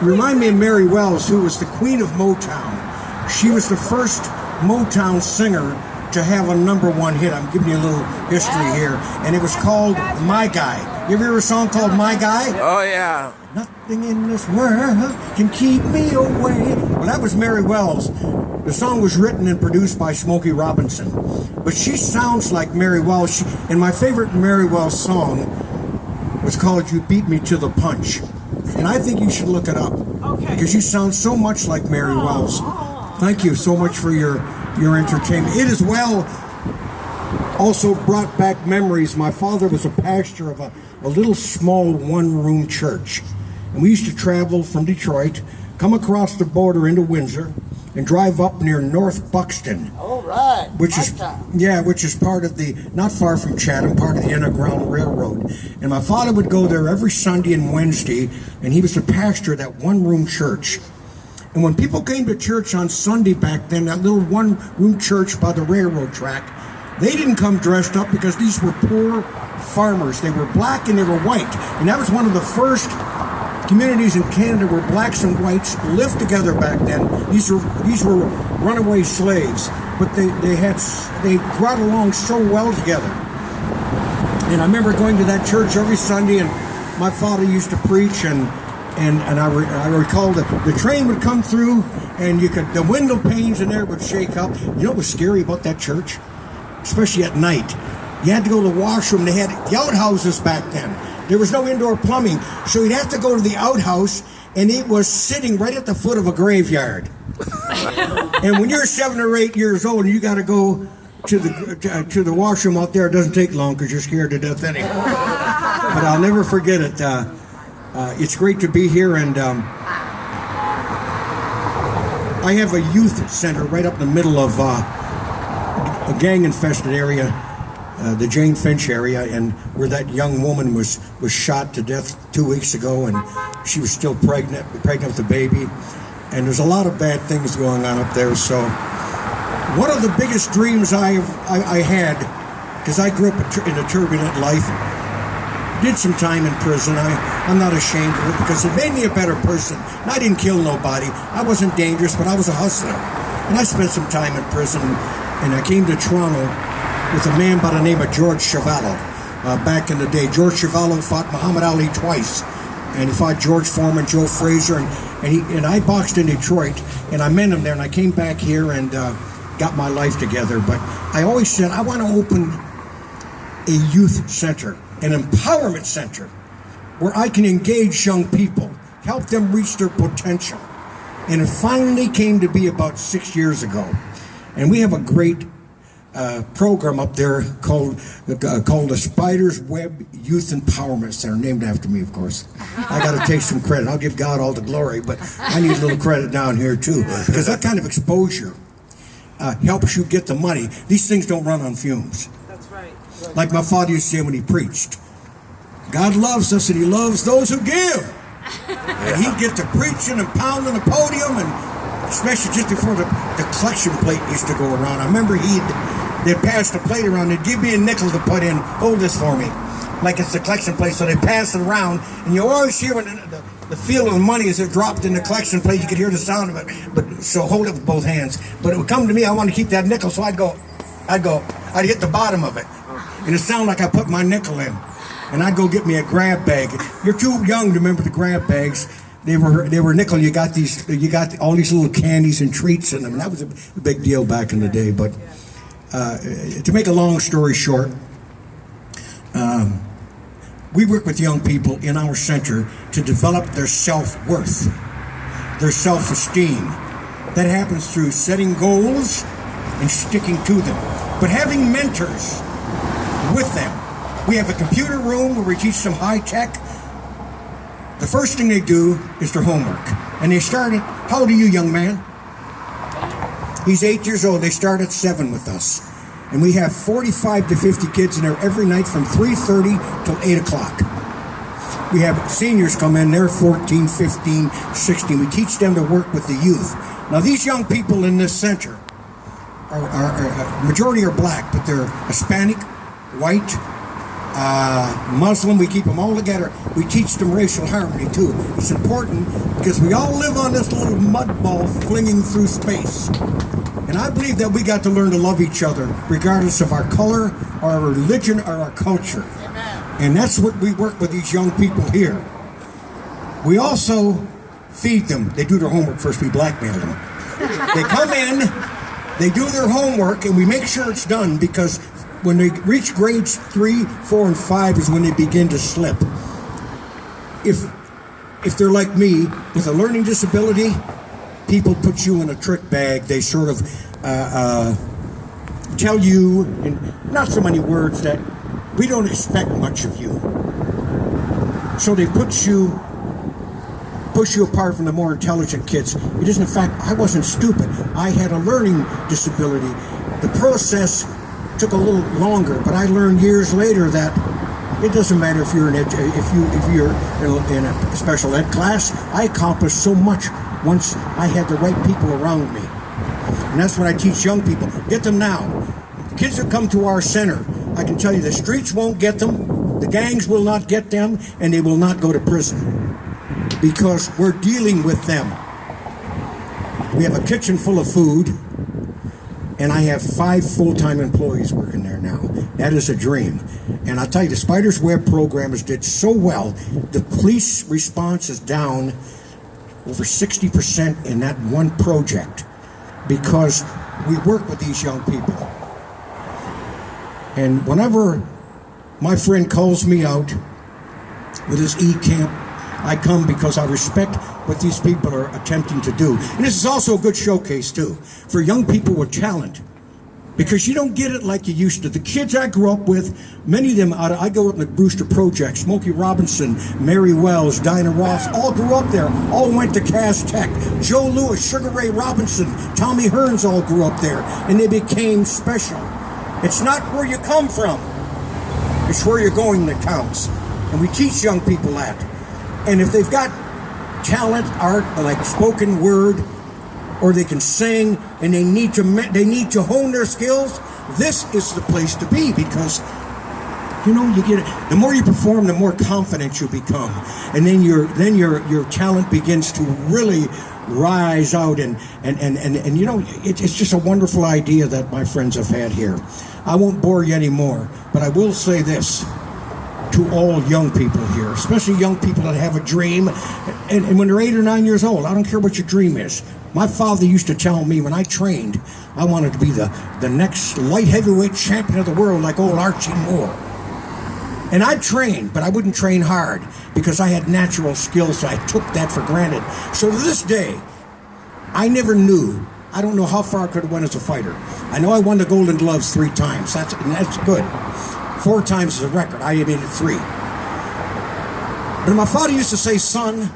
Remind me of Mary Wells, who was the queen of Motown. She was the first Motown singer to have a #1 hit. I'm giving you a little history here. And it was called My Guy. You ever hear a song called My Guy? Oh, yeah. Nothing in this world can keep me away. Well, that was Mary Wells. The song was written and produced by Smokey Robinson. But she sounds like Mary Wells. And my favorite Mary Wells song was called You Beat Me to the Punch. And I think you should look it up. Okay. Because you sound so much like Mary Wells. Thank you so much for your entertainment. It as well also brought back memories. My father was a pastor of a little small one-room church. And we used to travel from Detroit, come across the border into Windsor, and drive up near North Buxton. All right. Which is part of the, not far from Chatham, part of the Underground Railroad. And my father would go there every Sunday and Wednesday, and he was the pastor of that one-room church. And when people came to church on Sunday back then, that little one-room church by the railroad track, they didn't come dressed up because these were poor farmers. They were black and they were white. And that was one of the first communities in Canada where blacks and whites lived together back then. These were runaway slaves, but they got along so well together. And I remember going to that church every Sunday, and my father used to preach, and I recall the train would come through, and the window panes in there would shake up. You know what was scary about that church? Especially at night. You had to go to the washroom. They had the outhouses back then. There was no indoor plumbing, so you'd have to go to the outhouse, and it was sitting right at the foot of a graveyard. And when you're 7 or 8 years old, and you got to go to the washroom out there, it doesn't take long because you're scared to death anyway. But I'll never forget it. It's great to be here, and I have a youth center right up in the middle of a gang-infested area, the Jane Finch area, and where that young woman was shot to death 2 weeks ago, and she was still pregnant with a baby, and there's a lot of bad things going on up there. So one of the biggest dreams I had, because I grew up in a turbulent life, did some time in prison. I'm not ashamed of it because it made me a better person. And I didn't kill nobody. I wasn't dangerous, but I was a hustler. And I spent some time in prison, and I came to Toronto with a man by the name of George Chuvalo. Back in the day, George Chuvalo fought Muhammad Ali twice, and he fought George Foreman, Joe Frazier, and I boxed in Detroit, and I met him there, and I came back here and got my life together. But I always said I want to open a youth center, an empowerment center, where I can engage young people, help them reach their potential. And it finally came to be about 6 years ago. And we have a great program up there called the Spider's Web Youth Empowerment Center, named after me, of course. I got to take some credit. I'll give God all the glory, but I need a little credit down here too, because that kind of exposure helps you get the money. These things don't run on fumes. That's right. Like my father used to say when he preached, God loves us and he loves those who give. And he'd get to preaching and pounding the podium, and especially just before the collection plate used to go around. I remember they'd pass the plate around, they'd give me a nickel to put in, hold this for me, like it's the collection plate, so they pass it around, and you always hear when the feel of the money as it dropped in the collection plate, you could hear the sound of it, so hold it with both hands. But it would come to me, I wanted to keep that nickel, so I'd hit the bottom of it, and it sounded like I put my nickel in, and I'd go get me a grab bag. You're too young to remember the grab bags. They were nickel. You got all these little candies and treats in them. And that was a big deal back in the day. But to make a long story short, we work with young people in our center to develop their self-worth, their self-esteem. That happens through setting goals and sticking to them, but having mentors with them. We have a computer room where we teach them high tech. The first thing they do is their homework. And they start at, how old are you, young man? He's 8 years old. They start at 7 with us. And we have 45 to 50 kids in there every night from 3:30 till 8 o'clock. We have seniors come in, they're 14, 15, 16. We teach them to work with the youth. Now these young people in this center, majority are black, but they're Hispanic, white, Muslim, we keep them all together. We teach them racial harmony too. It's important because we all live on this little mud ball flinging through space. And I believe that we got to learn to love each other regardless of our color, our religion, or our culture. And that's what we work with these young people here. We also feed them. They do their homework first, we blackmail them. They come in, they do their homework, and we make sure it's done because when they reach grades 3, 4, and 5 is when they begin to slip. If they're like me, with a learning disability, people put you in a trick bag. They sort of tell you, in not so many words, that we don't expect much of you. So they push you apart from the more intelligent kids. It isn't, in fact, I wasn't stupid. I had a learning disability. The process took a little longer, but I learned years later that it doesn't matter if you're if you're in a special ed class. I accomplished so much once I had the right people around me. And that's what I teach young people. Get them now. The kids that come to our center, I can tell you the streets won't get them, the gangs will not get them, and they will not go to prison. Because we're dealing with them. We have a kitchen full of food, and I have 5 full-time employees working there now. That is a dream. And I'll tell you, the Spider's Web programmers did so well. The police response is down over 60% in that one project because we work with these young people. And whenever my friend calls me out with his e-camp, I come because I respect what these people are attempting to do. And this is also a good showcase, too, for young people with talent. Because you don't get it like you used to. The kids I grew up with, many of them, I grew up in the Brewster Project, Smokey Robinson, Mary Wells, Dinah Ross, all grew up there, all went to Cass Tech. Joe Lewis, Sugar Ray Robinson, Tommy Hearns all grew up there, and they became special. It's not where you come from. It's where you're going that counts. And we teach young people that. And if they've got talent, art, like spoken word, or they can sing, and they need to hone their skills, this is the place to be because, you know, you get it. The more you perform, the more confident you become, and then your talent begins to really rise out, and you know, it's just a wonderful idea that my friends have had here. I won't bore you anymore, but I will say this to all young people here, especially young people that have a dream, and when they're 8 or 9 years old, I don't care what your dream is. My father used to tell me when I trained, I wanted to be the next light heavyweight champion of the world like old Archie Moore. And I trained, but I wouldn't train hard because I had natural skills, so I took that for granted. So to this day, I never knew. I don't know how far I could have went as a fighter. I know I won the Golden Gloves 3 times. That's good. 4 times is a record. I made it 3. But my father used to say, son,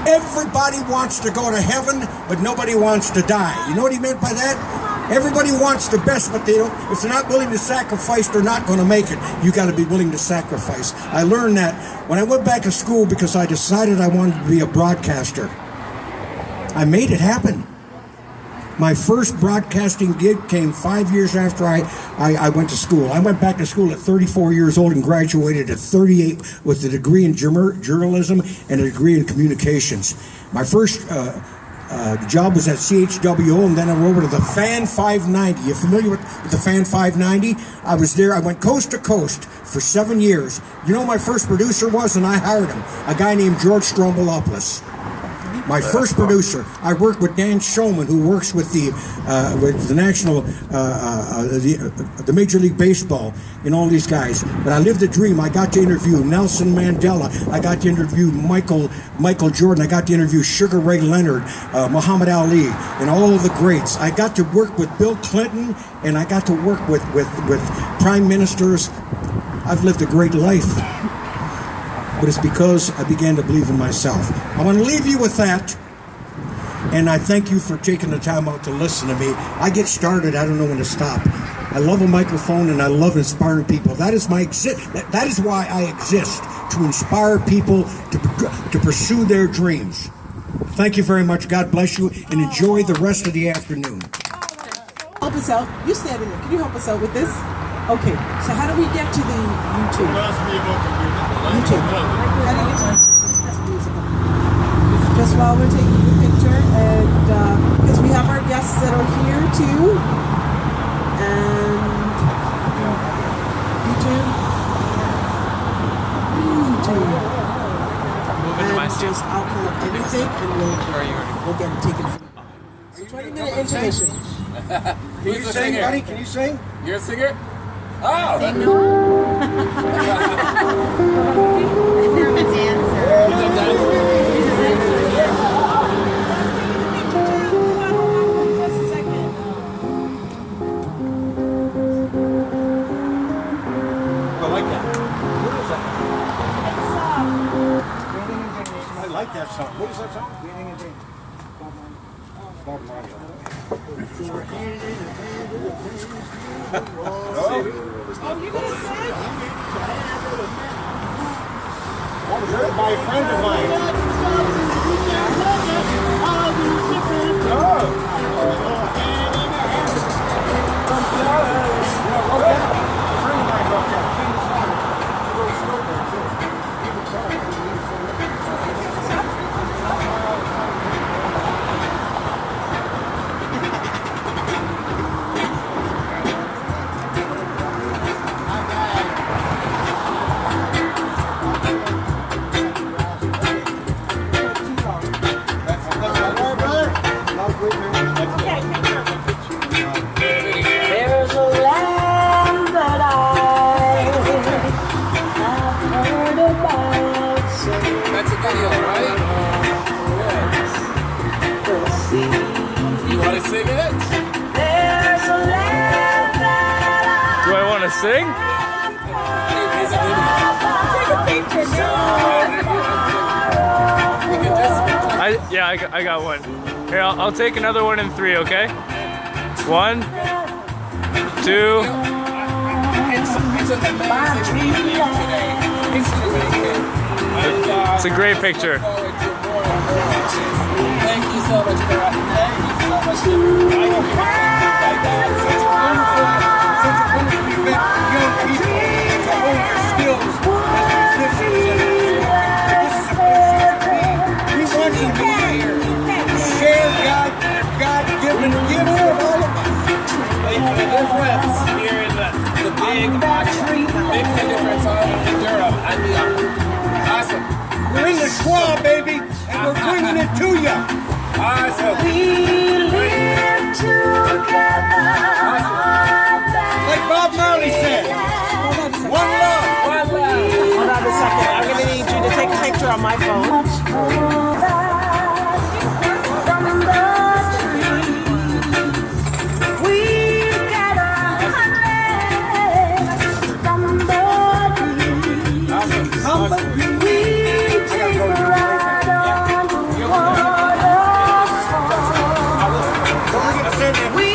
everybody wants to go to heaven, but nobody wants to die. You know what he meant by that? Everybody wants the best, but they don't. If they're not willing to sacrifice, they're not going to make it. You got to be willing to sacrifice. I learned that when I went back to school because I decided I wanted to be a broadcaster. I made it happen. My first broadcasting gig came 5 years after I went to school. I went back to school at 34 years old and graduated at 38 with a degree in journalism and a degree in communications. My first job was at CHWO, and then I went over to the Fan 590. You familiar with the Fan 590? I was there. I went coast to coast for 7 years. You know who my first producer was, and I hired him? A guy named George Strombolopoulos. My first producer. I worked with Dan Shulman, who works with the national, the Major League Baseball, and all these guys. But I lived the dream. I got to interview Nelson Mandela. I got to interview Michael Jordan. I got to interview Sugar Ray Leonard, Muhammad Ali, and all of the greats. I got to work with Bill Clinton, and I got to work with prime ministers. I've lived a great life. But it's because I began to believe in myself. I want to leave you with that, and I thank you for taking the time out to listen to me. I get started, I don't know when to stop. I love a microphone, and I love inspiring people. That is that is why I exist, to inspire people to pursue their dreams. Thank you very much. God bless you, and enjoy the rest of the afternoon. Help us out. You stand in there. Can you help us out with this? Okay, so how do we get to the YouTube? YouTube. How do you get to YouTube? That's musical. Just while we're taking the picture, and because we have our guests that are here too, and YouTube. And just I'll pull up anything and we'll get it taken from you. So 20-minute intermission. Can you sing, buddy? Can you sing? You're a singer? Oh! I'm a dancer. He's a dancer. I like that. What is that? I like that song. What is that song? Waiting and Waiting. Bob Marley. Oh, you're gonna sing? That was written by a friend of mine. There's a land that I have heard about. That's a video, right? Yeah. You want to sing in it? There's a land that Do I want to sing? It's a video. Take a picture. You can just... I got one. Here, I'll take another one in 3, okay? 1, 2. It's an amazing evening today. History making. And, It's a great picture. forward to more and more. Thank you so much for that. Thank you so much for like that. Such a wonderful event for young people to hone their skills as musicians. This is a place to be. We want you to be here. Share God-given gift with all of us. Make the difference here in the big archery. Make the difference all in Durham and beyond. Awesome. We're in the Schwa, baby, and we're bringing it to you. Awesome. Like Bob Marley said, one love. One love. Hold on a second. I'm gonna need you to take a picture on my phone. We